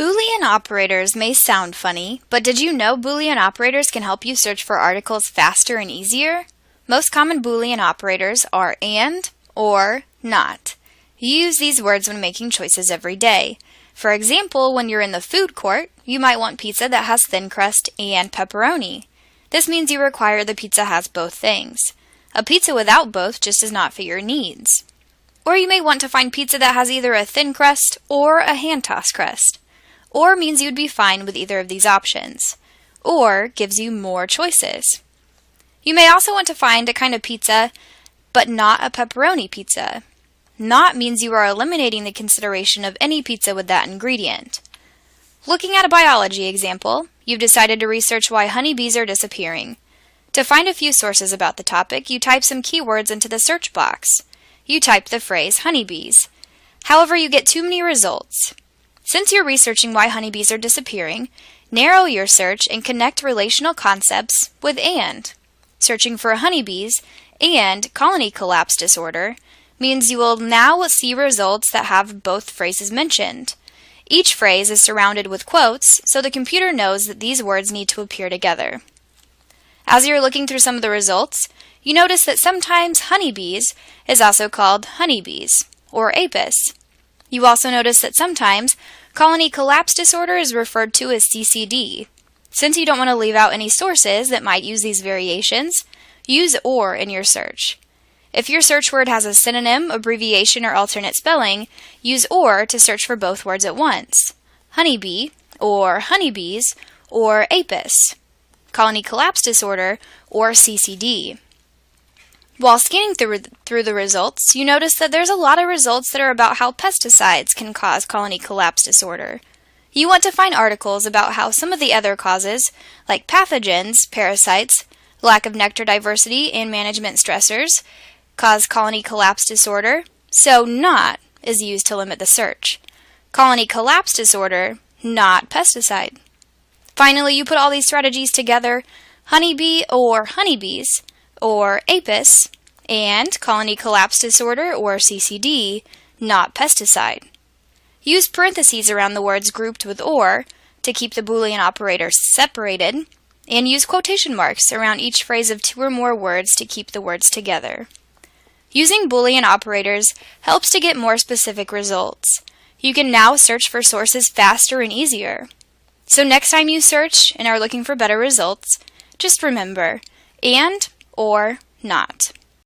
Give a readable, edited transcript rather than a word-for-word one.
Boolean operators may sound funny, but did you know Boolean operators can help you search for articles faster and easier? Most common Boolean operators are and, or, not. You use these words when making choices every day. For example, when you're in the food court, you might want pizza that has thin crust and pepperoni. This means you require the pizza has both things. A pizza without both just does not fit your needs. Or you may want to find pizza that has either a thin crust or a hand-tossed crust. Or means you would be fine with either of these options. Or gives you more choices. You may also want to find a kind of pizza, but not a pepperoni pizza. Not means you are eliminating the consideration of any pizza with that ingredient. Looking at a biology example, you've decided to research why honeybees are disappearing. To find a few sources about the topic, you type some keywords into the search box. You type the phrase honeybees. However, you get too many results. Since you're researching why honeybees are disappearing, narrow your search and connect relational concepts with and. Searching for honeybees and colony collapse disorder means you will now see results that have both phrases mentioned. Each phrase is surrounded with quotes, so the computer knows that these words need to appear together. As you're looking through some of the results, you notice that sometimes honeybees is also called honeybees, or apis. You also notice that sometimes colony collapse disorder is referred to as CCD. Since you don't want to leave out any sources that might use these variations, use or in your search. If your search word has a synonym, abbreviation, or alternate spelling, use or to search for both words at once. Honeybee, or honeybees, or apis. Colony collapse disorder, or CCD. While scanning through the results, you notice that there's a lot of results that are about how pesticides can cause colony collapse disorder. You want to find articles about how some of the other causes, like pathogens, parasites, lack of nectar diversity, and management stressors, cause colony collapse disorder, so not is used to limit the search. Colony collapse disorder, not pesticide. Finally, you put all these strategies together, honeybee or honeybees, or apis, and colony collapse disorder, or CCD, not pesticide. Use parentheses around the words grouped with or to keep the Boolean operator separated, and use quotation marks around each phrase of two or more words to keep the words together. Using Boolean operators helps to get more specific results. You can now search for sources faster and easier. So next time you search and are looking for better results, just remember, and, or, not.